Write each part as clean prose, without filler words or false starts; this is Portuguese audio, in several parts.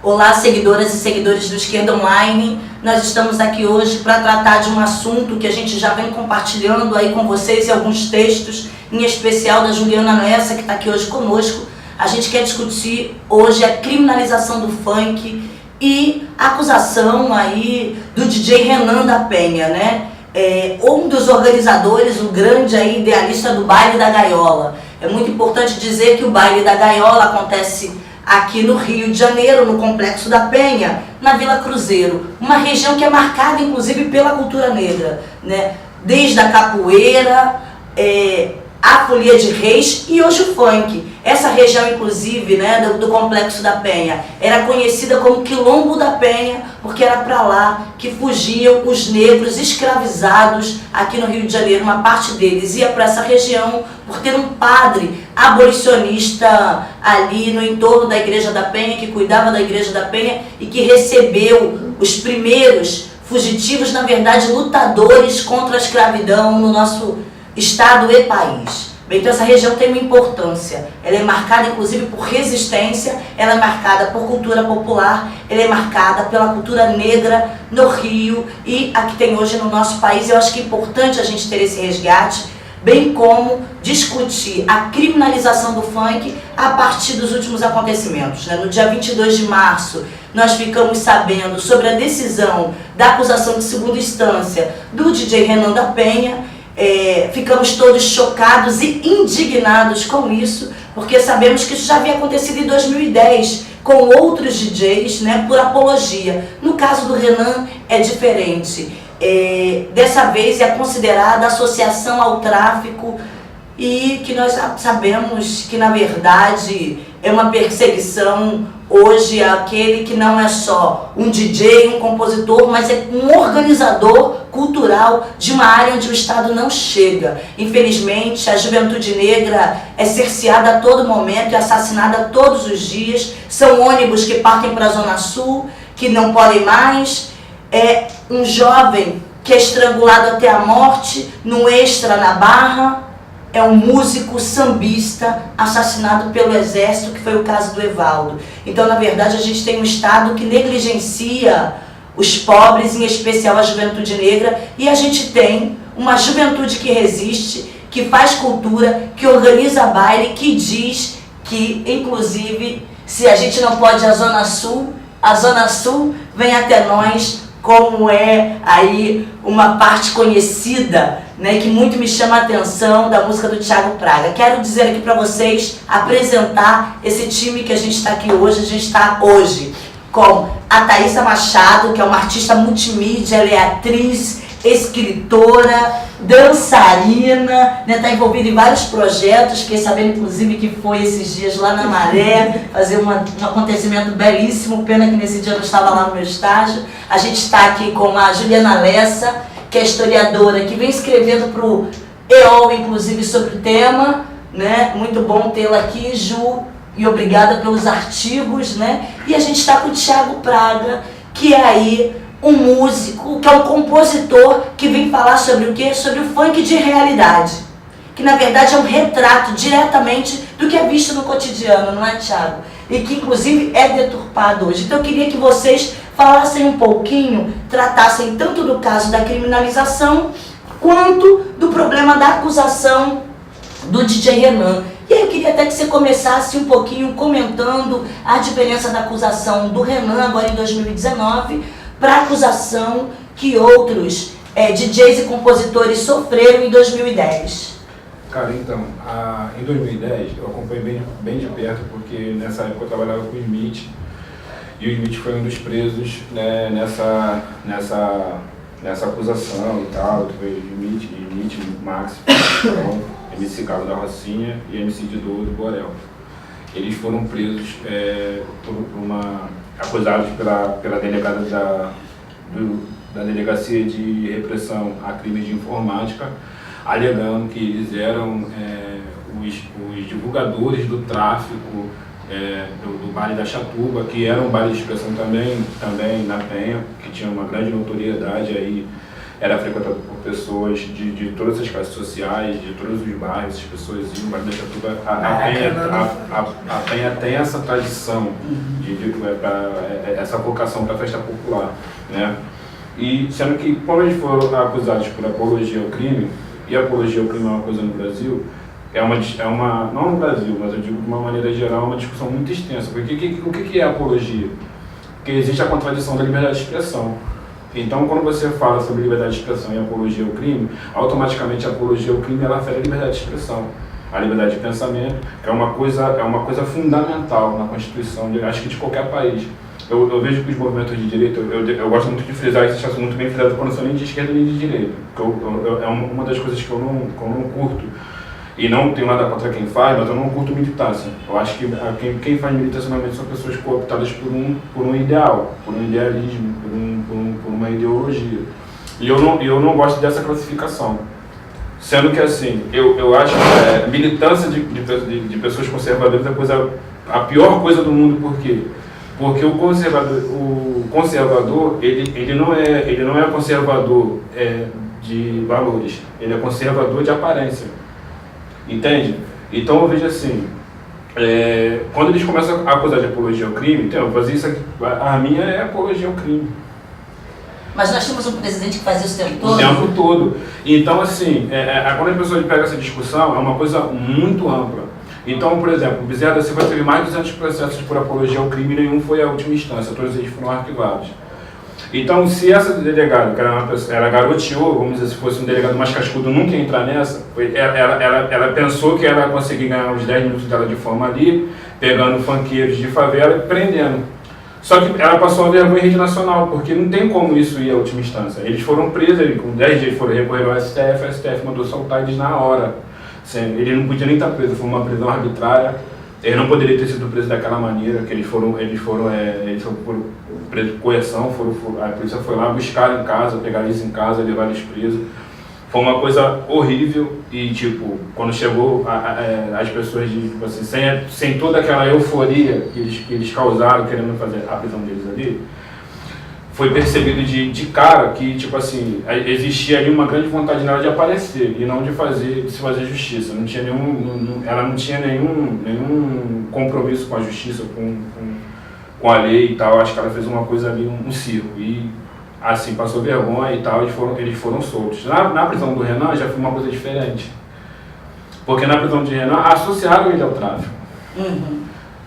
Olá, seguidoras e seguidores do Esquerda Online. Nós estamos aqui hoje para tratar de um assunto que a gente já vem compartilhando aí com vocês em alguns textos, em especial da Juliana Lessa, que está aqui hoje conosco. A gente quer discutir hoje a criminalização do funk e a acusação aí do DJ Renan da Penha, né? Um dos organizadores, o grande aí idealista do Baile da Gaiola. É muito importante dizer que o Baile da Gaiola acontece aqui no Rio de Janeiro, no Complexo da Penha, na Vila Cruzeiro, uma região que é marcada inclusive pela cultura negra, né? Desde a capoeira, a folia de reis e hoje o funk. Essa região inclusive, né, do Complexo da Penha era conhecida como Quilombo da Penha, porque era para lá que fugiam os negros escravizados aqui no Rio de Janeiro. Uma parte deles ia para essa região por ter um padre abolicionista ali no entorno da Igreja da Penha, que cuidava da Igreja da Penha e que recebeu os primeiros fugitivos, na verdade lutadores contra a escravidão no nosso estado e país. Bem, então essa região tem uma importância, ela é marcada inclusive por resistência, ela é marcada por cultura popular, ela é marcada pela cultura negra no Rio e a que tem hoje no nosso país. Eu acho que é importante a gente ter esse resgate, bem como discutir a criminalização do funk a partir dos últimos acontecimentos, né? No dia 22 de março, nós ficamos sabendo sobre a decisão da acusação de segunda instância do DJ Renan da Penha. Ficamos todos chocados e indignados com isso, porque sabemos que isso já havia acontecido em 2010 com outros DJs, né, por apologia. No caso do Renan é diferente. Dessa vez é considerada associação ao tráfico e que nós sabemos que na verdade é uma perseguição hoje àquele que não é só um DJ, um compositor, mas é um organizador cultural de uma área onde o Estado não chega. Infelizmente, a juventude negra é cerceada a todo momento e assassinada todos os dias. São ônibus que partem para a Zona Sul, que não podem mais. É um jovem que é estrangulado até a morte no Extra, na Barra. É um músico sambista assassinado pelo exército, que foi o caso do Evaldo. Então, na verdade, a gente tem um Estado que negligencia os pobres, em especial a juventude negra, e a gente tem uma juventude que resiste, que faz cultura, que organiza baile, que diz que, inclusive, se a gente não pode ir à Zona Sul vem até nós, como é aí uma parte conhecida, né, que muito me chama a atenção da música do Thiago Praga. Quero dizer aqui para vocês, apresentar esse time que a gente está aqui hoje. A gente está hoje com a Thaísa Machado, que é uma artista multimídia, ela é atriz, escritora, dançarina, né, está envolvida em vários projetos. Fiquei sabendo inclusive que foi esses dias lá na Maré, fazer um acontecimento belíssimo, pena que nesse dia eu não estava lá no meu estágio. A gente está aqui com a Juliana Lessa, que é historiadora, que vem escrevendo para o EOL, inclusive, sobre o tema, né? Muito bom tê-la aqui, Ju, e obrigada pelos artigos, né? E a gente está com o Thiago Praga, que é aí um músico, que é um compositor, que vem falar sobre o quê? Sobre o funk de realidade, que na verdade é um retrato diretamente do que é visto no cotidiano, não é, Thiago? E que inclusive é deturpado hoje. Então eu queria que vocês falassem um pouquinho, tratassem tanto do caso da criminalização, quanto do problema da acusação do DJ Renan. E aí eu queria até que você começasse um pouquinho comentando a diferença da acusação do Renan, agora em 2019, para a acusação que outros DJs e compositores sofreram em 2010. Cara, então, em 2010 eu acompanhei bem de perto, porque nessa época eu trabalhava com o Smith, e o Smith foi um dos presos, né, nessa acusação e tal. Foi Smith, Max, MC Cabo da Rocinha e MC Didô do Borel. Eles foram presos acusados pela delegada da Delegacia de Repressão a Crimes de Informática, alegando que eles eram os divulgadores do tráfico do Baile da Chatuba, que era um baile de expressão também na Penha, que tinha uma grande notoriedade aí, era frequentado por pessoas de todas as classes sociais, de todos os bairros, as pessoas iam, mas deixa tudo a Penha tem essa tradição, essa vocação para a festa popular, né? E sendo que, quando eles foram acusados por apologia ao crime, e apologia ao crime é uma coisa no Brasil, não no Brasil, mas eu digo de uma maneira geral, é uma discussão muito extensa. Porque o que é apologia? Porque existe a contradição da liberdade de expressão. Então, quando você fala sobre liberdade de expressão e apologia ao crime, automaticamente a apologia ao crime ela afeta a liberdade de expressão, a liberdade de pensamento, que é uma coisa fundamental na Constituição, acho que de qualquer país. Eu vejo que os movimentos de direita, eu gosto muito de frisar isso, acho muito bem frisado quando são nem de esquerda nem de direita. É uma das coisas que eu não curto. E não tenho nada contra quem faz, mas eu não curto militância. Eu acho que quem faz militância normalmente são pessoas cooptadas por um ideal, por um idealismo, por uma ideologia. E eu não gosto dessa classificação. Sendo que assim, eu acho que militância de pessoas conservadoras é a pior coisa do mundo. Por quê? Porque o conservador ele não é conservador de valores, ele é conservador de aparência. Entende? Então eu vejo assim, quando eles começam a acusar de apologia ao crime, então eu vou fazer isso aqui, a minha é apologia ao crime. Mas nós temos um presidente que faz isso o tempo todo? O tempo todo. Então assim, quando a pessoa pega essa discussão, é uma coisa muito ampla. Então, por exemplo, o Bezerra da Silva teve mais de 200 processos por apologia ao crime e nenhum foi a última instância, todos eles foram arquivados. Então, se essa delegada, que ela garoteou, vamos dizer, se fosse um delegado mais cascudo, nunca ia entrar nessa, ela pensou que ela ia conseguir ganhar uns 10 minutos dela de forma ali, pegando funkeeiros de favela e prendendo. Só que ela passou a vergonha em rede nacional, porque não tem como isso ir à última instância. Eles foram presos, com 10 dias foram recorrer ao STF, a STF mandou soltar eles na hora. Ele não podia nem estar preso, foi uma prisão arbitrária. Ele não poderia ter sido preso daquela maneira, que eles foram presos por coerção, a polícia foi lá buscar em casa, pegar eles em casa, levar eles presos. Foi uma coisa horrível e, tipo, quando chegou as pessoas, tipo assim, sem toda aquela euforia que eles causaram querendo fazer a prisão deles ali, foi percebido de cara que, tipo assim, existia ali uma grande vontade nela de aparecer e não de se fazer justiça. Ela não tinha nenhum compromisso com a justiça, com a lei e tal. Acho que ela fez uma coisa ali, um circo. E, assim, passou vergonha e tal, eles foram soltos. Na prisão do Renan já foi uma coisa diferente. Porque na prisão de Renan associaram ele ao tráfico. Uhum.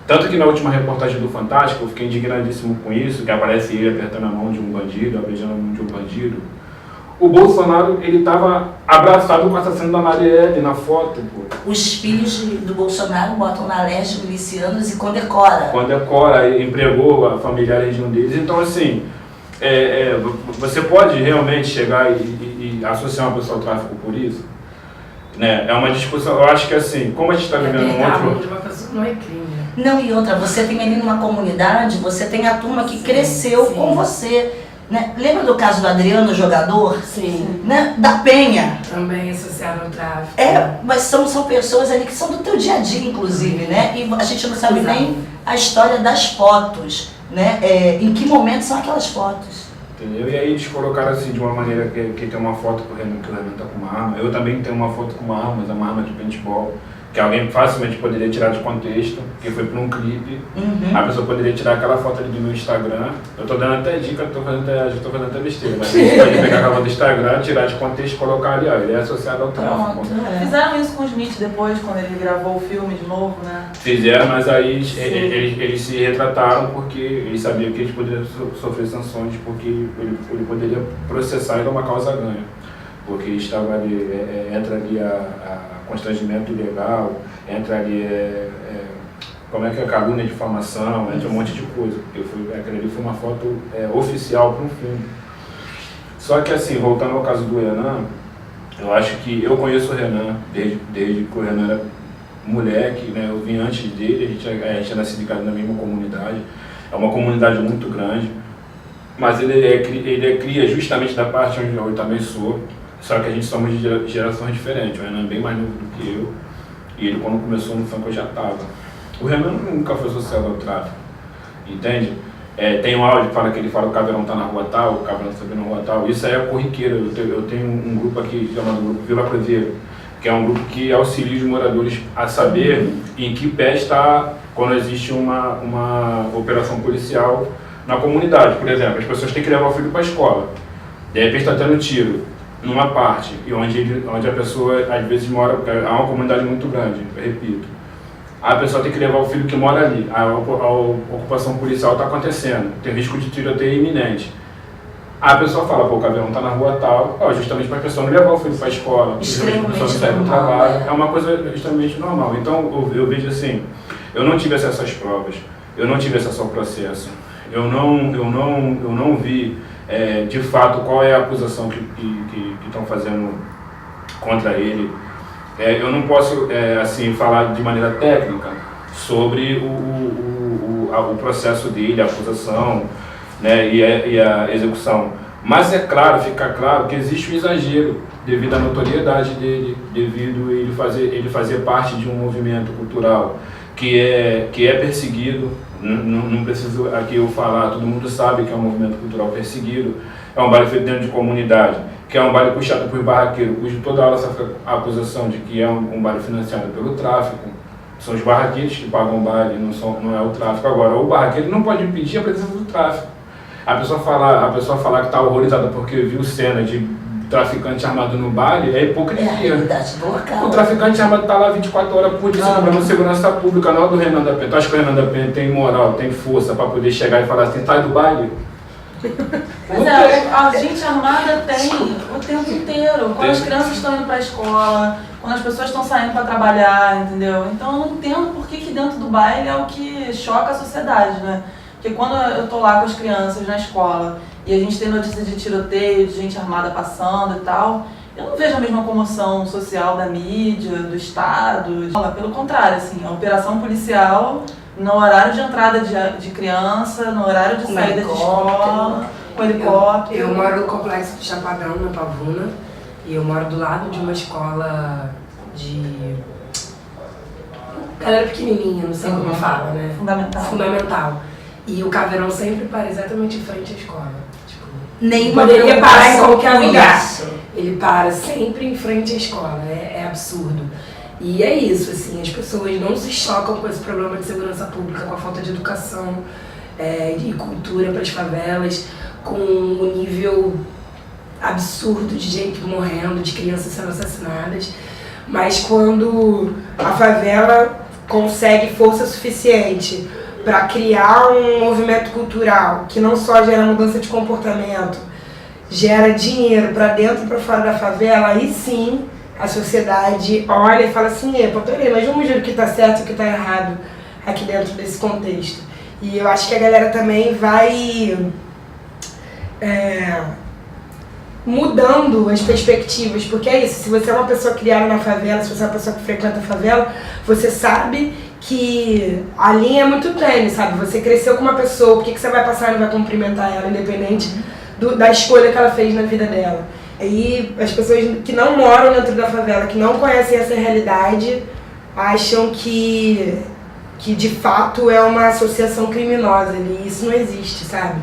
Tanto que na última reportagem do Fantástico, eu fiquei indignadíssimo com isso, que aparece ele apertando a mão de um bandido, beijando a mão de um bandido. O Bolsonaro, ele estava abraçado com o assassino da Marielle na foto, pô. Os filhos do Bolsonaro botam na leste milicianos e condecora. Condecora, empregou familiares de um deles. Então, assim, você pode realmente chegar e associar uma pessoa ao tráfico por isso? Né? É uma discussão, eu acho que assim, como a gente está vivendo um outro... de uma pessoa não é crime. Não, e outra, você tem ali numa comunidade, você tem a turma que cresceu com você. Né? Lembra do caso do Adriano, jogador? Sim. Né? Da Penha. Também associado ao tráfico. Mas são pessoas ali que são do teu dia a dia, inclusive, né? E a gente não sabe nem a história das fotos, né? Em que momento são aquelas fotos. Entendeu? E aí eles colocaram assim de uma maneira que tem uma foto que o Renan tá com uma arma. Eu também tenho uma foto com uma arma, mas é uma arma de paintball, que alguém facilmente poderia tirar de contexto, porque foi para um clipe. Uhum. A pessoa poderia tirar aquela foto ali do meu Instagram. Eu tô dando até dica, já tô fazendo até besteira, mas a gente pode pegar aquela foto do Instagram, tirar de contexto e colocar ali, ó, ele é associado ao tráfico. Fizeram isso com o Smith depois, quando ele gravou o filme de novo, né? Fizeram, mas aí eles se retrataram porque eles sabiam que eles poderiam sofrer sanções, porque ele poderia processar e dar uma causa ganha. Porque estava ali, entra ali a constrangimento ilegal, entra ali como é que é a calúnia de difamação, entra um monte de coisa, porque aquela ali foi uma foto oficial para um filme. Só que assim, voltando ao caso do Renan, eu acho que eu conheço o Renan desde que o Renan era moleque, né? Eu vim antes dele, a gente era sindicato na mesma comunidade, é uma comunidade muito grande, mas ele é cria justamente da parte onde eu também sou. Só que a gente somos de gerações diferentes. O Renan é bem mais novo do que eu. E ele, quando começou no funk, eu já estava. O Renan nunca foi associado ao tráfico, entende? Tem um áudio que fala que ele fala o Caveirão tá na rua tal, o Caveirão tá na rua tal. Isso aí é corriqueiro. Eu tenho um grupo aqui chamado Grupo Vila Cruzeiro, que é um grupo que auxilia os moradores a saber em que pé está quando existe uma operação policial na comunidade. Por exemplo, as pessoas têm que levar o filho para a escola. De repente está tendo tiro numa parte, e onde a pessoa às vezes mora, há uma comunidade muito grande, eu repito. A pessoa tem que levar o filho que mora ali. A ocupação policial está acontecendo, tem risco de tiroteio iminente. A pessoa fala, pô, o Caveirão está na rua tal, justamente para a pessoa não levar o filho para a escola, Extremamente a pessoa não sai do trabalho. É uma coisa extremamente normal. Então eu vejo assim, eu não tive acesso às provas, eu não tive acesso ao processo, eu não vi de fato qual é a acusação que estão fazendo contra ele. Eu não posso assim, falar de maneira técnica sobre o processo dele, a acusação, né, e a execução. Mas fica claro que existe um exagero devido à notoriedade dele, devido ele fazer parte de um movimento cultural que é perseguido. Não preciso aqui eu falar, todo mundo sabe que é um movimento cultural perseguido. É um baile feito dentro de comunidade, que é um baile puxado por barraqueiros, cujo toda hora sofre a acusação de que é um baile financiado pelo tráfico. São os barraqueiros que pagam o baile, não é o tráfico. Agora, o barraqueiro não pode impedir a presença do tráfico. A pessoa falar que está horrorizada porque viu cena de traficante armado no baile é hipocrisia. É a realidade do local. O traficante armado está lá 24 horas por dia, cobrando segurança pública, não é do Renan da Penha. Tu acha que o Renan da Penha tem moral, tem força para poder chegar e falar assim, sai do baile? Mas a gente armada tem o tempo inteiro. Quando as crianças estão indo para a escola, quando as pessoas estão saindo para trabalhar, entendeu? Então eu não entendo por que dentro do baile é o que choca a sociedade, né? Porque quando eu tô lá com as crianças na escola e a gente tem notícia de tiroteio, de gente armada passando e tal, eu não vejo a mesma comoção social da mídia, do Estado. Pelo contrário, assim, a operação policial no horário de entrada de criança, no horário de saída de escola, com helicóptero. Eu moro no complexo de Chapadão, na Pavuna, e eu moro do lado de uma escola de galera pequenininha, não sei como fala, né? Fundamental. E o Caveirão sempre para exatamente em frente à escola. Tipo, Nenhuma poderia parar em qualquer com lugar. isso. Ele para sempre em frente à escola, é absurdo. E é isso, assim, as pessoas não se chocam com esse problema de segurança pública, com a falta de educação e cultura para as favelas, com o nível absurdo de gente morrendo, de crianças sendo assassinadas. Mas quando a favela consegue força suficiente para criar um movimento cultural que não só gera mudança de comportamento, gera dinheiro para dentro e para fora da favela, aí sim a sociedade olha e fala assim, peraí, mas vamos ver o que está certo e o que está errado aqui dentro desse contexto. E eu acho que a galera também vai mudando as perspectivas, porque é isso, se você é uma pessoa criada na favela, se você é uma pessoa que frequenta a favela, você sabe que a linha é muito tênue, sabe? Você cresceu com uma pessoa, por que você vai passar e não vai cumprimentar ela, independente da escolha que ela fez na vida dela? E as pessoas que não moram dentro da favela, que não conhecem essa realidade, acham que de fato é uma associação criminosa, e isso não existe, sabe?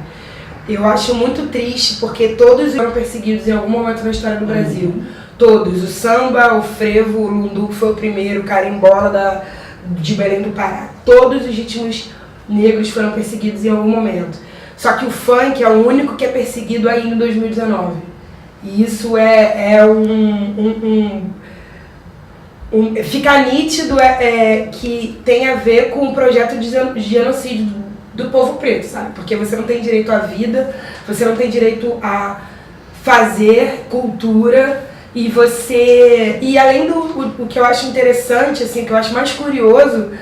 Eu acho muito triste, porque todos foram perseguidos em algum momento na história do Brasil. Todos. O samba, o frevo, o lundu, que foi o primeiro, o carimbola de Belém do Pará. Todos os ritmos negros foram perseguidos em algum momento. Só que o funk é o único que é perseguido ainda em 2019. E isso fica nítido que tem a ver com o projeto de genocídio do povo preto, sabe? Porque você não tem direito à vida, você não tem direito a fazer cultura, e além do que eu acho interessante, assim, o que eu acho mais curioso,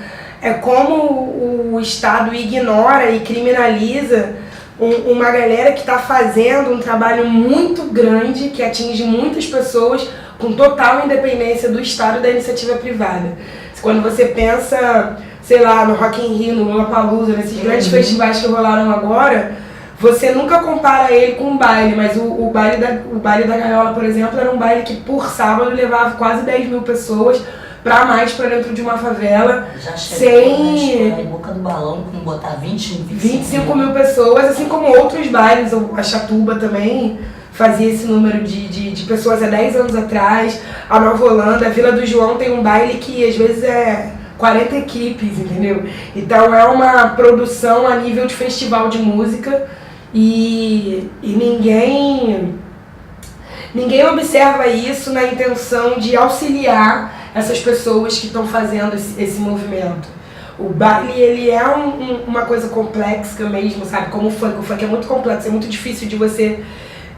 é como o Estado ignora e criminaliza uma galera que está fazendo um trabalho muito grande, que atinge muitas pessoas, com total independência do Estado e da iniciativa privada. Quando você pensa, sei lá, no Rock in Rio, no Lollapalooza, nesses grandes festivais que rolaram agora, você nunca compara ele com um baile, mas o baile da Gaiola, por exemplo, era um baile que por sábado levava quase 10 mil pessoas pra mais pra dentro de uma favela. Já chegou sem em boca do balão com botar 25 mil pessoas, assim como outros bailes, a Chatuba também fazia esse número de pessoas há 10 anos atrás, a Nova Holanda, a Vila do João tem um baile que às vezes é 40 equipes, entendeu? Então é uma produção a nível de festival de música e ninguém observa isso na intenção de auxiliar essas pessoas que estão fazendo esse movimento. O baile, ele é uma coisa complexa mesmo, sabe? Como o funk é muito complexo, é muito difícil de você...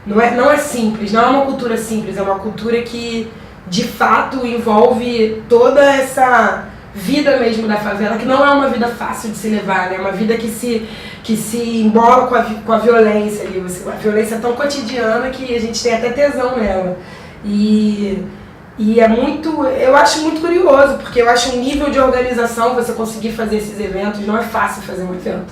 Não é simples, não é uma cultura simples, é uma cultura que, de fato, envolve toda essa vida mesmo da favela, que não é uma vida fácil de se levar, né? É uma vida que se embola com a violência ali. A violência é tão cotidiana que a gente tem até tesão nela. E é muito, eu acho muito curioso, porque eu acho um nível de organização, você conseguir fazer esses eventos, não é fácil fazer um evento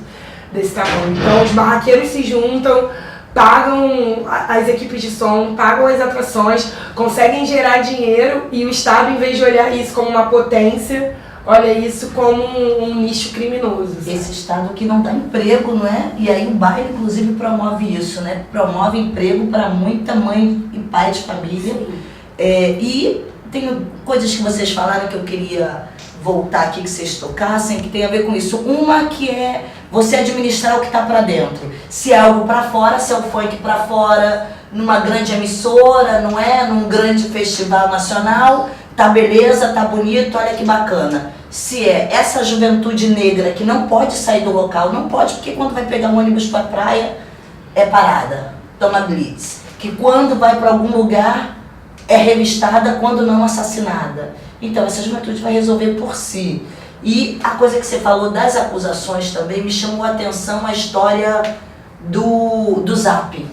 desse tamanho. Então os barraqueiros se juntam, pagam as equipes de som, pagam as atrações, conseguem gerar dinheiro e o Estado, em vez de olhar isso como uma potência, olha isso como um nicho criminoso. Sabe? Esse Estado que não dá emprego, não é? E aí o baile, inclusive, promove isso, né? Promove emprego para muita mãe e pai de família. E tem coisas que vocês falaram que eu queria voltar aqui, que vocês tocassem, que tem a ver com isso. Uma que é você administrar o que está para dentro. Se é algo para fora, se é o funk para fora, numa grande emissora, não é? Num grande festival nacional, tá beleza, tá bonito, olha que bacana. Se é essa juventude negra que não pode sair do local, não pode, porque quando vai pegar um ônibus para a praia, é parada, toma blitz. Que quando vai para algum lugar, é revistada, quando não assassinada. Então, essa juventude vai resolver por si. E a coisa que você falou das acusações também me chamou a atenção a história do Zap.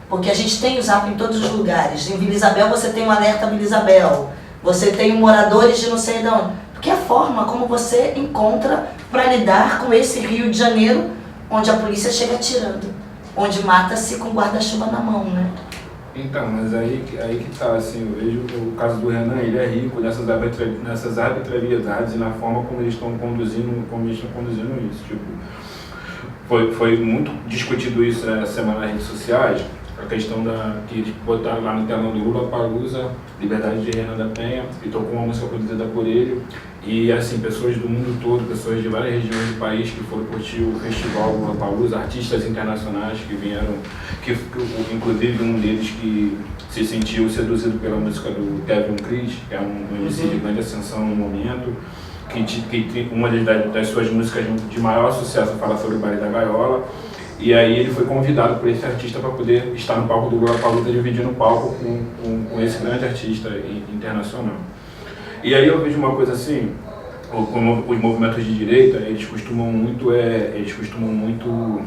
Porque a gente tem o Zap em todos os lugares. Em Vila Isabel você tem um alerta Vila Isabel. Você tem moradores de não sei de onde. Porque é a forma como você encontra para lidar com esse Rio de Janeiro, onde a polícia chega atirando. Onde mata-se com guarda-chuva na mão, né? Então, mas aí que tá, assim, eu vejo o caso do Renan, ele é rico nessas arbitrariedades e na forma como eles estão conduzindo isso. Tipo, foi muito discutido isso essa semana nas redes sociais, a questão que eles botaram lá no telão do Lollapalooza, Liberdade de Renan da Penha, e tocou uma música produzida por ele. E assim, pessoas do mundo todo, pessoas de várias regiões do país que foram curtir o festival Lollapalooza, artistas internacionais que vieram, inclusive um deles que se sentiu seduzido pela música do Kevin Chris, que é um MC de grande ascensão no momento, que uma das suas músicas de maior sucesso fala sobre o baile da gaiola. E aí ele foi convidado por esse artista para poder estar no palco do Lollapalooza, dividindo o palco com esse grande artista internacional. E aí eu vejo uma coisa assim, os movimentos de direita, eles costumam muito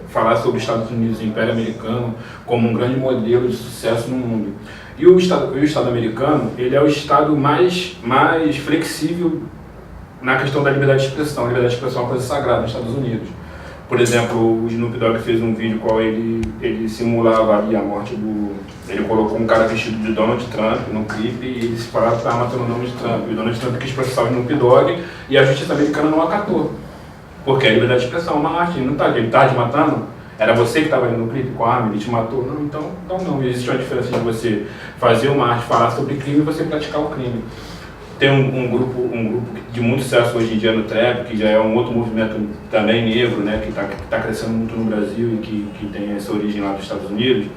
falar sobre os Estados Unidos, o Império Americano, como um grande modelo de sucesso no mundo. E o Estado americano, ele é o Estado mais flexível na questão da liberdade de expressão. A liberdade de expressão é uma coisa sagrada nos Estados Unidos. Por exemplo, o Snoop Dogg fez um vídeo qual ele simulava ali a morte ele colocou um cara vestido de Donald Trump no clipe e ele se falava que estava matando o nome de Trump. E o Donald Trump quis processar o Snoop Dogg e a justiça americana não acatou. Porque a liberdade de expressão é uma arte, ele tá te matando, era você que estava ali no clipe com a arma, ele te matou. Não, então não. Existe uma diferença de você fazer uma arte, falar sobre crime e você praticar o crime. Tem um grupo de muito sucesso hoje em dia no trap, que já é um outro movimento também negro, né, que está crescendo muito no Brasil e que tem essa origem lá dos Estados Unidos,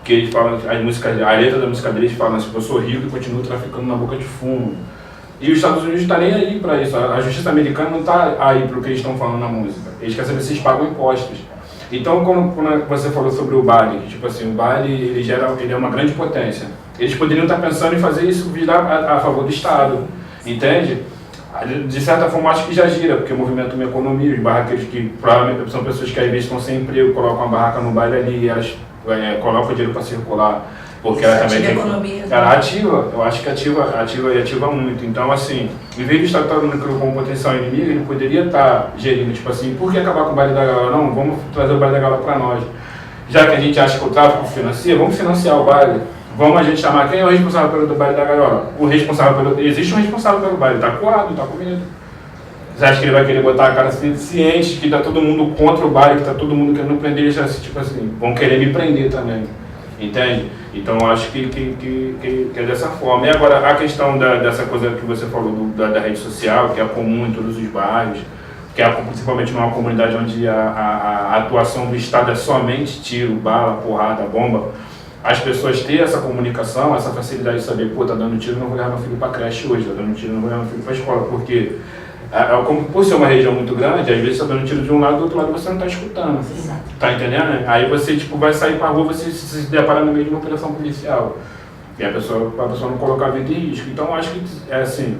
que eles falam, a letra da música deles fala assim, eu sou rico e continuo traficando na boca de fumo. E os Estados Unidos não está nem aí para isso, a justiça americana não está aí para o que eles estão falando na música, eles querem saber se eles pagam impostos. Então, quando você falou sobre o baile, que tipo assim, o baile ele é uma grande potência. Eles poderiam estar pensando em fazer isso virar a favor do Estado, entende? De certa forma, acho que já gira, porque movimenta uma economia, os barraqueiros que provavelmente são pessoas que às vezes estão sem emprego, colocam a barraca no baile ali e elas colocam o dinheiro para circular, porque ela também tem... Ela ativa, eu acho que ativa muito. Então, assim, em vez de estar tratando aquilo como potencial inimigo, ele poderia estar gerindo, tipo assim, por que acabar com o baile da gaiola? Não, vamos trazer o baile da gaiola para nós. Já que a gente acha que o tráfico financia, vamos financiar o baile. vamos a gente chamar quem é o responsável pelo baile da gaiola? Existe um responsável pelo baile, tá coado, tá com medo. Você acha que ele vai querer botar a cara ciente que tá todo mundo contra o baile, que tá todo mundo querendo prender ele, já tipo assim, vão querer me prender também, entende? Então eu acho que é dessa forma. E agora a questão dessa coisa que você falou da rede social, que é comum em todos os bairros, que é principalmente numa comunidade onde a atuação do Estado é somente tiro, bala, porrada, bomba, as pessoas terem essa comunicação, essa facilidade de saber, pô, tá dando tiro, não vou levar meu filho pra creche hoje, tá dando tiro, não vou levar meu filho pra escola, porque como por ser uma região muito grande, às vezes tá dando tiro de um lado, do outro lado você não tá escutando, tá entendendo? Aí você tipo, vai sair pra rua, você se depara no meio de uma operação policial, e a pessoa não colocar a vida em risco. Então acho que é assim,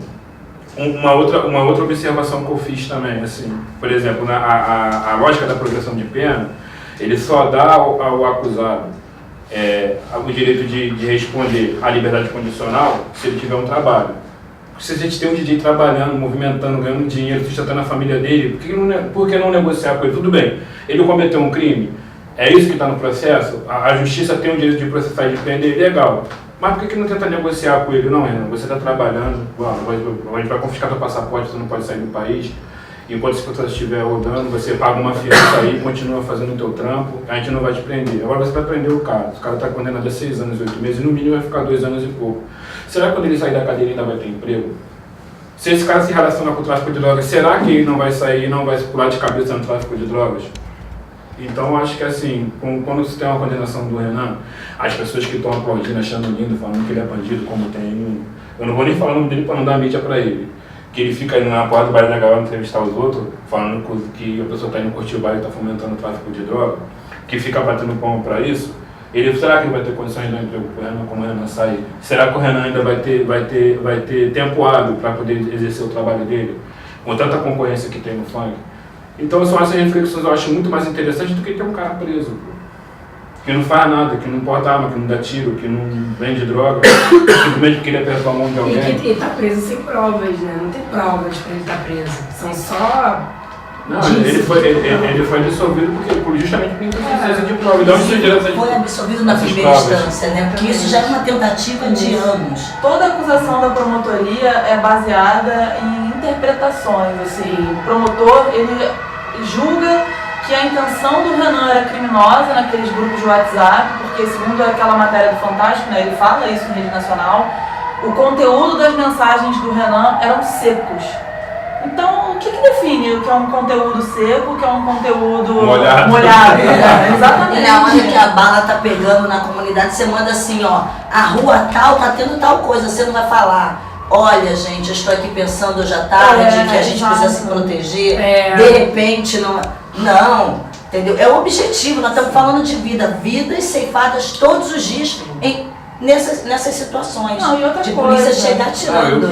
uma outra observação que eu fiz também, assim, por exemplo, a lógica da progressão de pena, ele só dá ao acusado o direito de responder à liberdade condicional se ele tiver um trabalho. Se a gente tem um DJ trabalhando, movimentando, ganhando dinheiro, sustentando a família dele, por que não negociar com ele? Tudo bem, ele cometeu um crime, é isso que está no processo, a justiça tem o direito de processar e de prender, legal. Mas por que não tenta negociar com ele? Não, Renan, você está trabalhando, a gente vai confiscar seu passaporte, você não pode sair do país. Enquanto esse processo estiver rodando, você paga uma fiança aí, continua fazendo o teu trampo, a gente não vai te prender. Agora você vai prender o cara está condenado a 6 anos, 8 meses, no mínimo vai ficar 2 anos e pouco. Será que quando ele sair da cadeia ele ainda vai ter emprego? Se esse cara se relaciona com o tráfico de drogas, será que ele não vai sair e não vai pular de cabeça no tráfico de drogas? Então acho que assim, quando você tem uma condenação do Renan, as pessoas que estão aplaudindo, achando lindo, falando que ele é bandido, como tem... Eu não vou nem falar o nome dele para não dar mídia para ele. Que ele fica aí na porta do baile da gaiola entrevistar os outros, falando que a pessoa está indo curtir o baile e está fomentando o tráfico de droga, que fica batendo palma para isso. Será que ele vai ter condições de dar emprego para o Renan quando o Renan sair? Será que o Renan ainda vai ter tempo hábil para poder exercer o trabalho dele? Com tanta concorrência que tem no funk. Então são essas reflexões eu acho muito mais interessantes do que ter um cara preso. Que não faz nada, que não porta arma, que não dá tiro, que não vende droga, simplesmente porque ele apertou a mão de alguém. E tá preso sem provas, né? Não tem provas pra ele estar preso. São só... Não, ele foi absolvido justamente por insuficiência de prova. Então, foi absolvido na primeira instância, né? Porque isso já é uma tentativa de anos. Toda acusação da promotoria é baseada em interpretações. Assim, o promotor, ele julga que a intenção do Renan era criminosa naqueles grupos de WhatsApp, porque segundo aquela matéria do Fantástico, né, ele fala isso em rede nacional, o conteúdo das mensagens do Renan eram secos. Então, o que define o que é um conteúdo seco, o que é um conteúdo molhado? Exatamente. Na hora que a bala tá pegando na comunidade, você manda assim, ó, a rua tal tá tendo tal coisa, você não vai falar. Olha, gente, eu estou aqui pensando hoje à tarde que a gente precisa se proteger, de repente não, entendeu? É o objetivo, nós estamos falando de vidas ceifadas todos os dias nessas situações. Não, e outra de coisa, polícia chegar tirando.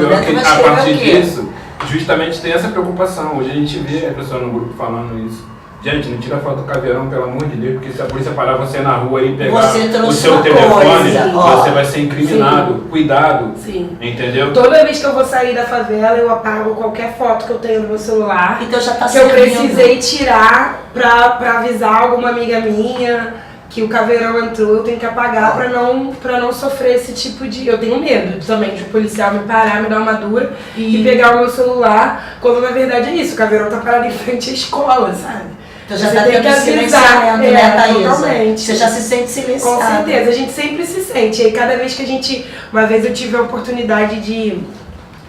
A partir disso, justamente tem essa preocupação. Hoje a gente vê a pessoa no grupo falando isso. Gente, não tira foto do caveirão, pelo amor de Deus, porque se a polícia parar você na rua e pegar o seu telefone, você vai ser incriminado. Sim. Cuidado. Sim. Entendeu? Toda vez que eu vou sair da favela, eu apago qualquer foto que eu tenho no meu celular. Então já tá que eu precisei tirar pra avisar alguma amiga minha que o caveirão entrou, eu tenho que apagar pra não sofrer esse tipo de... Eu tenho medo também de o policial me parar, me dar uma dura e pegar o meu celular, quando na verdade é isso, o caveirão tá parado em frente à escola, sabe? Então já tá tendo silenciamento, né, Thaísa? Totalmente. Você já se sente silenciado. Com certeza, a gente sempre se sente. E aí cada vez que a gente... Uma vez eu tive a oportunidade de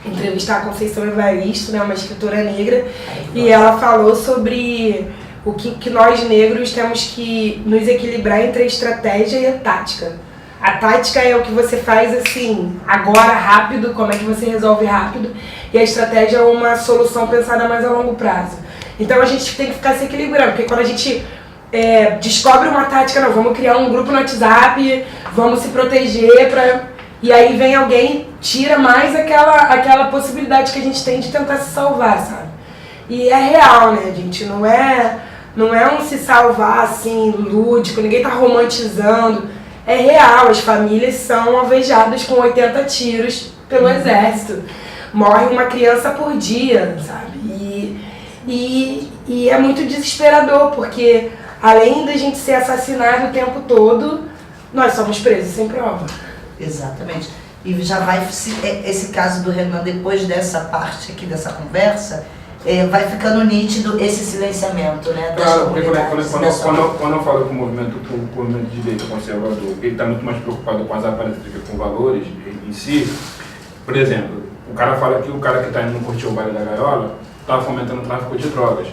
entrevistar a Conceição Evaristo, né, uma escritora negra, e ela falou sobre o que nós negros temos que nos equilibrar entre a estratégia e a tática. A tática é o que você faz assim, agora, rápido, como é que você resolve rápido, e a estratégia é uma solução pensada mais a longo prazo. Então a gente tem que ficar se equilibrando, porque quando a gente descobre uma tática, não, vamos criar um grupo no WhatsApp, vamos se proteger, e aí vem alguém, tira mais aquela possibilidade que a gente tem de tentar se salvar, sabe? E é real, né, gente? Não é um se salvar assim, lúdico, ninguém tá romantizando. É real, as famílias são alvejadas com 80 tiros pelo exército. Morre uma criança por dia, sabe? E é muito desesperador, porque além da gente ser assassinado o tempo todo, nós somos presos sem prova. Exatamente. E já vai, esse caso do Renan, depois dessa parte aqui, dessa conversa, vai ficando nítido esse silenciamento, né? Das claro, porque quando eu falo que o movimento de direita conservador, ele está muito mais preocupado com as aparências do que com valores em si. Por exemplo, o cara fala que o cara que está indo curtir o baile da gaiola está fomentando o tráfico de drogas.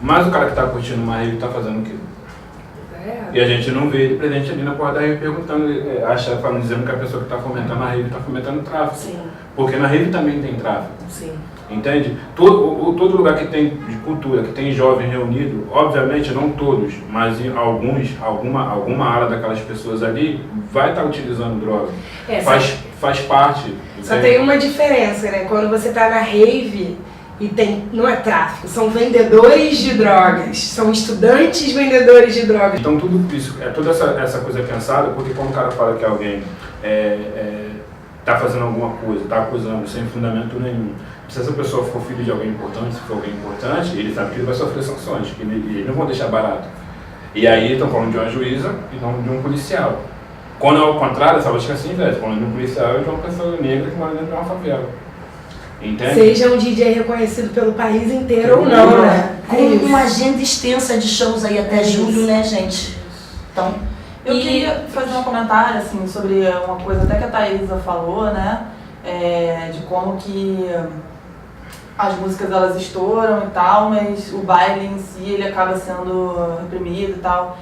Mas o cara que está curtindo uma rave está fazendo o quê? E a gente não vê ele presente ali na porta da rave perguntando, dizendo que a pessoa que está fomentando a rave está fomentando o tráfico. Sim. Porque na rave também tem tráfico. Sim. Entende? Todo lugar que tem de cultura, que tem jovem reunido, obviamente não todos, mas em alguma área daquelas pessoas ali vai estar utilizando droga. Faz parte. Só tem uma diferença, né? Quando você está na rave e não é tráfico, são vendedores de drogas, são estudantes vendedores de drogas. Então tudo isso, toda essa coisa é pensada, porque quando o cara fala que alguém está fazendo alguma coisa, está acusando sem fundamento nenhum, se essa pessoa for filho de alguém importante, se for alguém importante, ele sabe que ele vai sofrer sanções, que eles não vão deixar barato. E aí estão falando de uma juíza e não de um policial. Quando é ao contrário, essa lógica é assim, velho, falando de um policial e de uma pessoa negra que mora dentro de uma favela. Entende? Seja um DJ reconhecido pelo país inteiro ou não, né? Com uma agenda extensa de shows aí até julho, né, gente? Então, eu queria fazer um comentário, assim, sobre uma coisa até que a Thaisa falou, né? De como que as músicas elas estouram e tal, mas o baile em si ele acaba sendo reprimido e tal.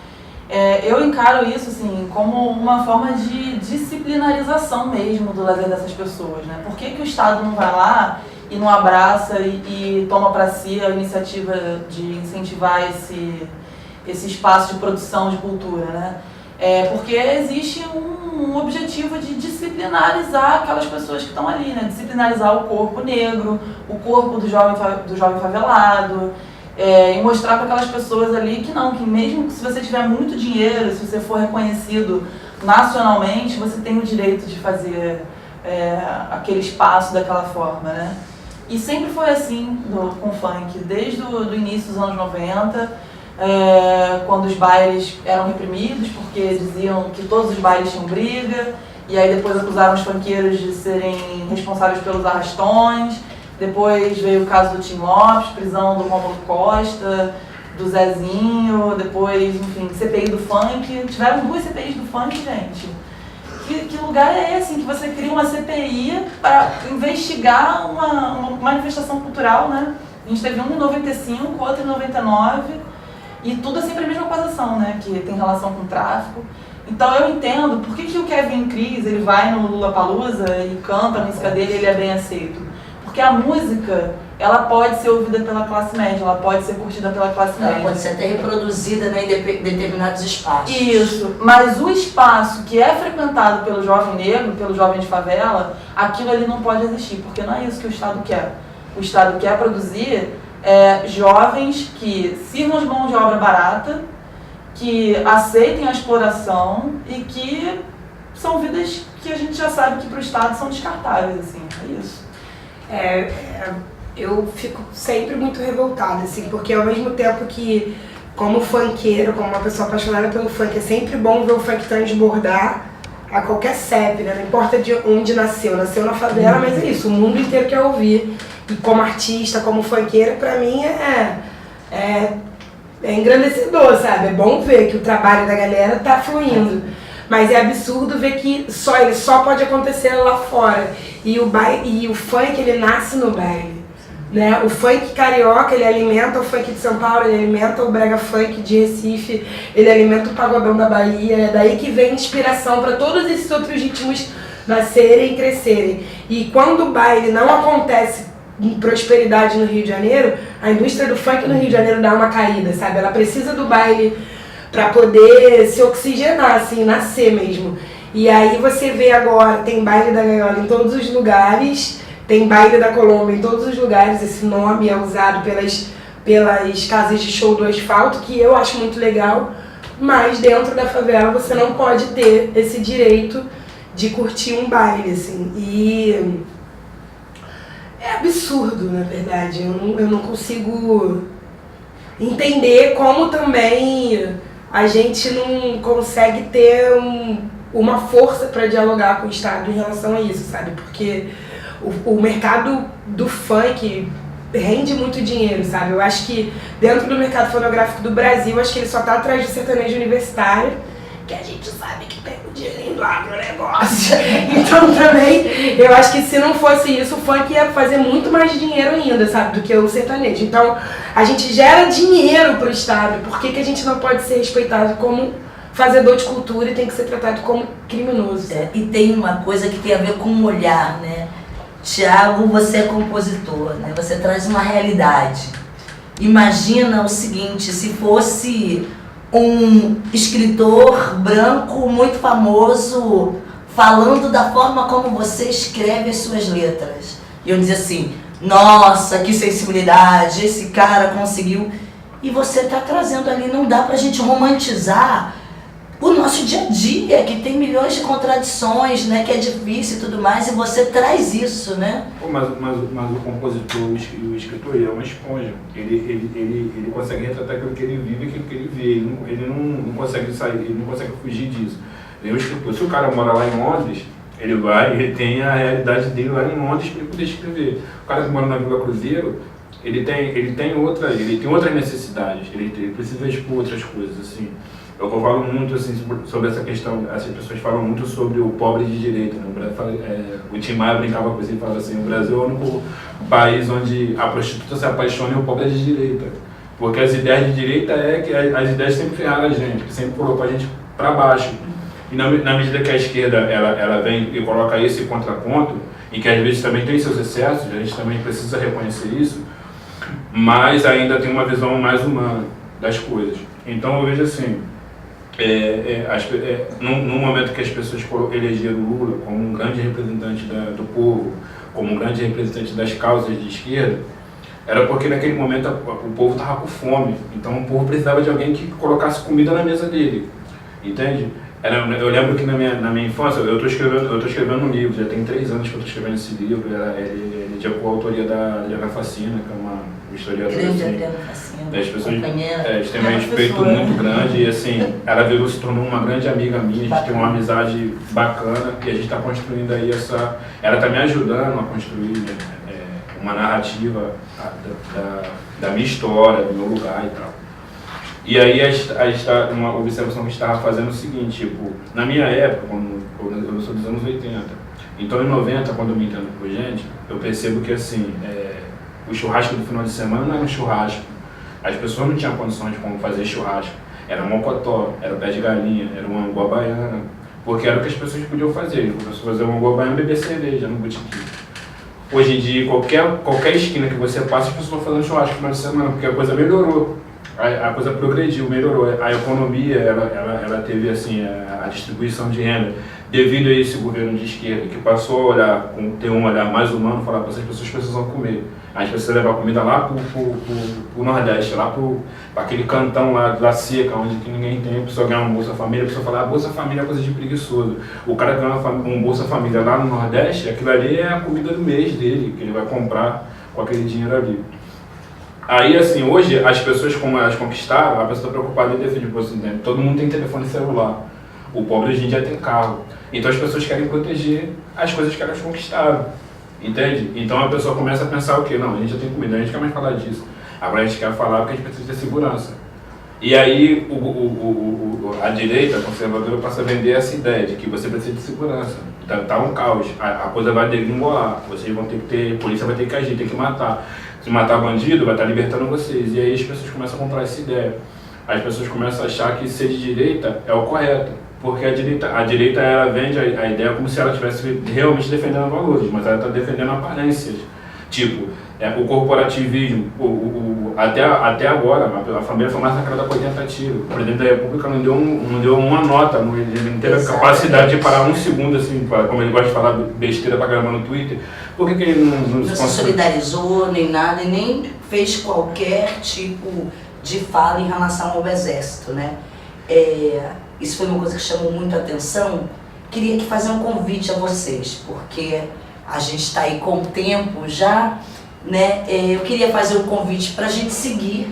Eu encaro isso assim como uma forma de disciplinarização mesmo do lazer dessas pessoas, né? Por que o Estado não vai lá e não abraça e toma para si a iniciativa de incentivar esse espaço de produção de cultura, né? Porque existe um objetivo de disciplinarizar aquelas pessoas que estão ali, né? Disciplinarizar o corpo negro, o corpo do jovem favelado, e mostrar para aquelas pessoas ali que mesmo se você tiver muito dinheiro, se você for reconhecido nacionalmente, você tem o direito de fazer aquele espaço daquela forma, né? E sempre foi assim com o funk, desde o início dos anos 90, quando os bailes eram reprimidos, porque diziam que todos os bailes tinham briga, e aí depois acusaram os funkeiros de serem responsáveis pelos arrastões. Depois veio o caso do Tim Lopes, prisão do Rômulo Costa, do Zezinho, depois, enfim, CPI do funk. Tiveram 2 CPIs do funk, gente. Que lugar é esse em que você cria uma CPI para investigar uma manifestação cultural, né? A gente teve um em 95, outro em 99, e tudo é sempre a mesma acusação, né? Que tem relação com o tráfico. Então eu entendo por que o Kevin Cris ele vai no Lollapalooza e canta a música dele e ele é bem aceito. Porque a música, ela pode ser ouvida pela classe média, ela pode ser curtida pela classe média. Ela pode ser até reproduzida, né, em determinados espaços. Isso, mas o espaço que é frequentado pelo jovem negro, pelo jovem de favela, aquilo ali não pode existir, porque não é isso que o Estado quer. O Estado quer produzir jovens que sirvam de mão de obra barata, que aceitem a exploração e que são vidas que a gente já sabe que para o Estado são descartáveis, assim, é isso. Eu fico sempre muito revoltada, assim, porque ao mesmo tempo que, como funkeiro, como uma pessoa apaixonada pelo funk, é sempre bom ver o funk transbordar a qualquer CEP, né? Não importa de onde nasceu na favela, mas é isso, o mundo inteiro quer ouvir. E como artista, como funkeira, pra mim é engrandecedor, sabe? É bom ver que o trabalho da galera tá fluindo. Mas é absurdo ver que ele só pode acontecer lá fora. E o funk, ele nasce no baile. Né? O funk carioca, ele alimenta o funk de São Paulo, ele alimenta o brega funk de Recife, ele alimenta o pagodão da Bahia. É daí que vem inspiração para todos esses outros ritmos nascerem e crescerem. E quando o baile não acontece em prosperidade no Rio de Janeiro, a indústria do funk no Rio de Janeiro dá uma caída, sabe? Ela precisa do baile para poder se oxigenar, assim, nascer mesmo. E aí você vê agora, tem baile da gaiola em todos os lugares, tem baile da Colômbia em todos os lugares, esse nome é usado pelas casas de show do asfalto, que eu acho muito legal, mas dentro da favela você não pode ter esse direito de curtir um baile, assim. E é absurdo, na verdade, eu não consigo entender como também a gente não consegue ter uma força para dialogar com o Estado em relação a isso, sabe? Porque o mercado do funk rende muito dinheiro, sabe? Eu acho que dentro do mercado fonográfico do Brasil, acho que ele só tá atrás do sertanejo universitário, que a gente sabe que tem o dinheirinho do agronegócio. Então também, eu acho que se não fosse isso, o funk ia fazer muito mais dinheiro ainda, sabe? Do que o sertanejo. Então, a gente gera dinheiro pro Estado. Por que a gente não pode ser respeitado como fazedor de cultura e tem que ser tratado como criminoso? E tem uma coisa que tem a ver com o olhar, né? Thiago, você é compositor, né? Você traz uma realidade. Imagina o seguinte, se fosse um escritor branco muito famoso falando da forma como você escreve as suas letras. E eu dizia assim, nossa, que sensibilidade, esse cara conseguiu. E você está trazendo ali, não dá pra gente romantizar o nosso dia a dia, que tem milhões de contradições, né, que é difícil e tudo mais, e você traz isso, né? Mas o compositor e o escritor, ele é uma esponja. Ele consegue retratar aquilo que ele vive e aquilo que ele vê. Ele não consegue sair, ele não consegue fugir disso. Ele é um escritor. Se o cara mora lá em Londres, ele tem a realidade dele lá em Londres para ele poder escrever. O cara que mora na Vila Cruzeiro, ele tem outras necessidades, ele precisa expor outras coisas, assim. Eu falo muito assim, sobre essa questão, as pessoas falam muito sobre o pobre de direita. Né? O Tim Maia brincava com isso e falava assim, o Brasil é o único país onde a prostituta se apaixona e o pobre é de direita. Porque as ideias de direita que as ideias sempre ferraram a gente, que sempre colocou a gente para baixo. E na medida que a esquerda ela vem e coloca esse contraponto, e que às vezes também tem seus excessos, a gente também precisa reconhecer isso, mas ainda tem uma visão mais humana das coisas. Então eu vejo assim, no momento que as pessoas elegeram o Lula como um grande representante do povo, como um grande representante das causas de esquerda, era porque naquele momento o povo estava com fome, então o povo precisava de alguém que colocasse comida na mesa dele, entende? Eu lembro que na minha infância, eu estou escrevendo um livro, já tem 3 anos que eu estou escrevendo esse livro, ele é de coautoria da Adriana Facina, que é uma historiadora assim, as pessoas têm um respeito muito grande e assim, ela se tornou uma grande amiga minha, a gente tem uma amizade bacana e a gente está construindo aí ela está me ajudando a construir uma narrativa da minha história, do meu lugar e tal. E aí uma observação que a gente estava fazendo é o seguinte, tipo, na minha época, eu sou dos anos 80, então em 90, quando eu me entendo por gente, eu percebo que assim, o churrasco do final de semana não era um churrasco, as pessoas não tinham condições de como fazer churrasco, era mocotó, era pé de galinha, era uma angu baiana, porque era o que as pessoas podiam fazer, fazer uma angu baiana e beber cerveja no botequim. Hoje em dia, qualquer esquina que você passa, as pessoas estão fazendo churrasco no final de semana, porque a coisa melhorou. A coisa progrediu, melhorou. A economia, ela teve assim, a distribuição de renda devido a esse governo de esquerda que passou a olhar, ter um olhar mais humano, falar para essas pessoas precisam comer. A gente precisa levar comida lá pro Nordeste, lá para aquele cantão lá da seca, onde que ninguém tem, a pessoa ganhar um Bolsa Família, a pessoa fala, Bolsa Família é coisa de preguiçoso. O cara ganha um Bolsa Família lá no Nordeste, aquilo ali é a comida do mês dele, que ele vai comprar com aquele dinheiro ali. Aí, assim, hoje, as pessoas, como elas conquistaram, a pessoa está preocupada em defender, assim, todo mundo tem telefone celular. O pobre hoje em dia tem carro. Então as pessoas querem proteger as coisas que elas conquistaram. Entende? Então a pessoa começa a pensar o quê? Não, a gente já tem comida, a gente quer mais falar disso. Agora a gente quer falar porque a gente precisa ter segurança. E aí a direita, a conservadora, passa a vender essa ideia de que você precisa de segurança. Tá um caos, a coisa vai degringolar, vocês vão ter que ter, a polícia vai ter que agir, tem que matar. Se matar bandido, vai estar libertando vocês. E aí as pessoas começam a comprar essa ideia. As pessoas começam a achar que ser de direita é o correto. Porque a direita ela vende a ideia como se ela estivesse realmente defendendo valores, mas ela está defendendo aparências. Tipo, o corporativismo, até agora, a família foi massacrada com 80 tiros. O presidente da República não deu uma nota, ele não teve a capacidade de parar um segundo, assim, como ele gosta de falar besteira pra gravar no Twitter. Por que ele não se solidarizou, nem nada, e nem fez qualquer tipo de fala em relação ao exército, né? Isso foi uma coisa que chamou muito a atenção. Queria fazer um convite a vocês, porque a gente está aí com o tempo já, né? Eu queria fazer um convite para a gente seguir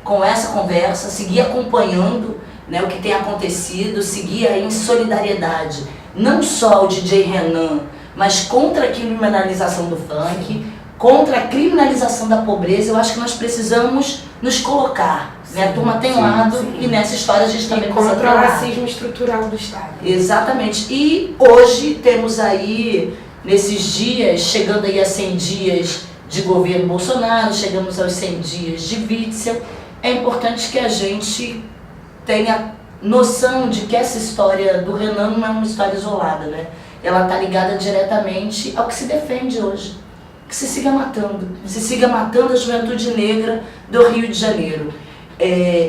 com essa conversa, seguir acompanhando né, o que tem acontecido, seguir aí em solidariedade, não só ao DJ Renan, mas contra a criminalização do funk, contra a criminalização da pobreza. Eu acho que nós precisamos nos colocar, né? A turma tem lado e nessa história a gente também precisa contra o trabalhar. racismo estrutural do Estado. Exatamente. E hoje temos aí, nesses dias, chegando aí a 100 dias de governo Bolsonaro, chegamos aos 100 dias de Witzel, é importante que a gente tenha noção de que essa história do Renan não é uma história isolada, né? Ela está ligada diretamente ao que se defende hoje. Que se siga matando a juventude negra do Rio de Janeiro.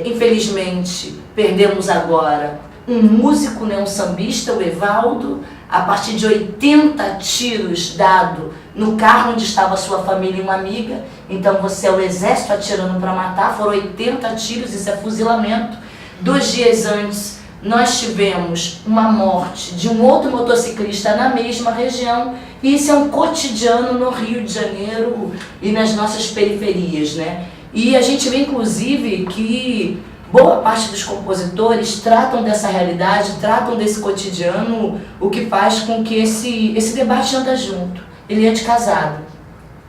Infelizmente, perdemos agora um músico, né, um sambista, o Evaldo, a partir de 80 tiros dado no carro onde estava sua família e uma amiga. Então você é o exército atirando para matar, foram 80 tiros, isso é fuzilamento. 2 dias antes, nós tivemos uma morte de um outro motociclista na mesma região, e isso é um cotidiano no Rio de Janeiro e nas nossas periferias, né? E a gente vê, inclusive, que boa parte dos compositores tratam dessa realidade, tratam desse cotidiano, o que faz com que esse debate anda junto, ele ande casado.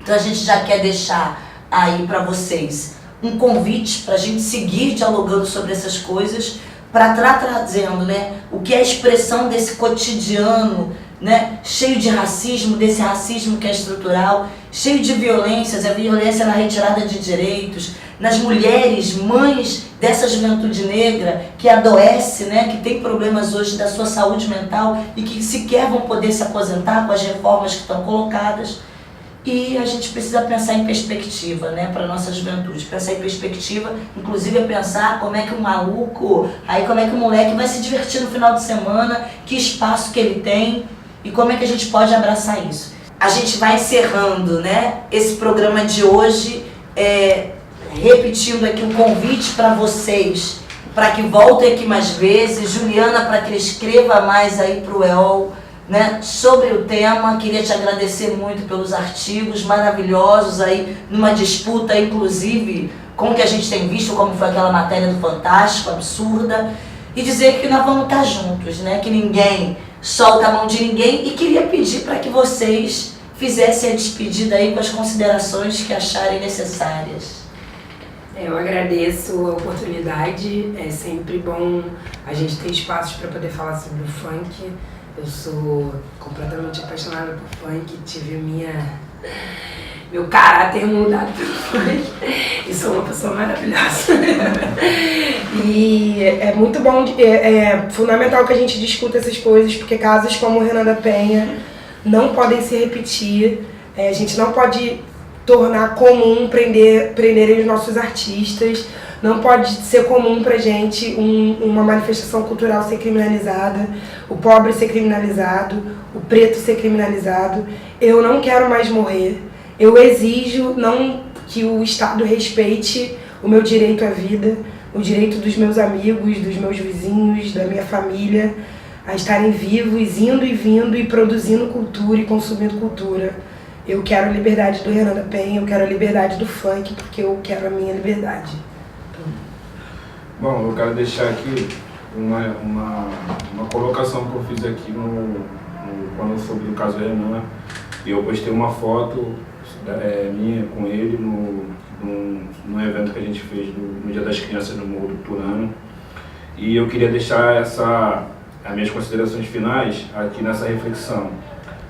Então a gente já quer deixar aí para vocês um convite para a gente seguir dialogando sobre essas coisas, para trazendo, né, o que é a expressão desse cotidiano, né, cheio de racismo, desse racismo que é estrutural, cheio de violências, a violência na retirada de direitos, nas mulheres, mães dessa juventude negra que adoece, né, que tem problemas hoje da sua saúde mental e que sequer vão poder se aposentar com as reformas que estão colocadas. E a gente precisa pensar em perspectiva, né, para a nossa juventude. Pensar em perspectiva, inclusive é pensar como é que o maluco, aí como é que o moleque vai se divertir no final de semana, que espaço que ele tem e como é que a gente pode abraçar isso. A gente vai encerrando, né, esse programa de hoje, repetindo aqui um convite para vocês, para que voltem aqui mais vezes, Juliana, para que ele escreva mais aí para o EOL, né, sobre o tema. Queria te agradecer muito pelos artigos maravilhosos aí, numa disputa inclusive com o que a gente tem visto, como foi aquela matéria do Fantástico, absurda, e dizer que nós vamos estar juntos, né, que ninguém solta a mão de ninguém, e queria pedir para que vocês fizessem a despedida aí com as considerações que acharem necessárias. Eu agradeço a oportunidade, é sempre bom a gente ter espaços para poder falar sobre o funk. Eu sou completamente apaixonada por funk, tive meu caráter mudado pelo funk e sou uma pessoa maravilhosa. E é muito bom, é fundamental que a gente discuta essas coisas, porque casos como o Renan da Penha não podem se repetir. A gente não pode tornar comum prenderem os nossos artistas. Não pode ser comum pra gente uma manifestação cultural ser criminalizada, o pobre ser criminalizado, o preto ser criminalizado. Eu não quero mais morrer. Eu exijo não que o Estado respeite o meu direito à vida, o direito dos meus amigos, dos meus vizinhos, da minha família, a estarem vivos, indo e vindo e produzindo cultura e consumindo cultura. Eu quero a liberdade do Renan da Penha, eu quero a liberdade do funk, porque eu quero a minha liberdade. Bom, eu quero deixar aqui uma colocação que eu fiz aqui quando sobre o caso Renan. Eu postei uma foto minha com ele num evento que a gente fez no Dia das Crianças no Morro do Turano. E eu queria deixar as minhas considerações finais aqui nessa reflexão.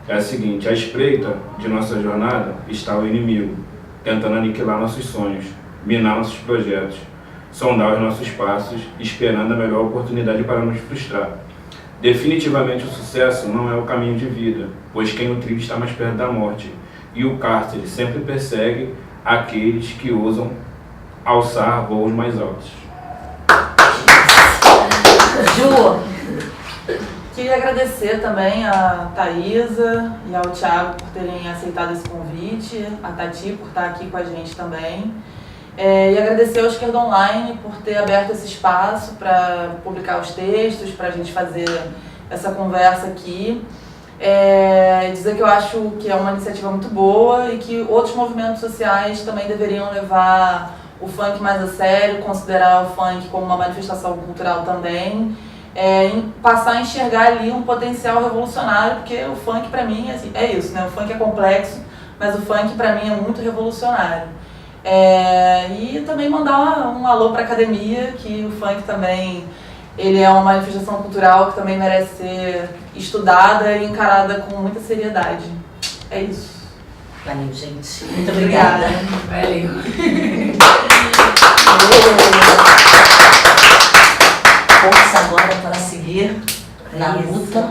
É a seguinte: à espreita de nossa jornada está o inimigo, tentando aniquilar nossos sonhos, minar nossos projetos, sondar os nossos passos, esperando a melhor oportunidade para nos frustrar. Definitivamente o sucesso não é o caminho de vida, pois quem o trilha está mais perto da morte, e o cárcere sempre persegue aqueles que ousam alçar voos mais altos. Ju! Queria agradecer também a Thaisa e ao Thiago por terem aceitado esse convite, a Tati por estar aqui com a gente também. E agradecer ao Esquerda Online por ter aberto esse espaço para publicar os textos, para a gente fazer essa conversa aqui. Dizer que eu acho que é uma iniciativa muito boa e que outros movimentos sociais também deveriam levar o funk mais a sério, considerar o funk como uma manifestação cultural também, passar a enxergar ali um potencial revolucionário, porque o funk pra mim assim, é isso, né? O funk é complexo, mas o funk pra mim é muito revolucionário. E também mandar um alô pra academia, que o funk também ele é uma manifestação cultural que também merece ser estudada e encarada com muita seriedade. É isso. Valeu, gente. Muito obrigada. Valeu. Força agora para seguir na luta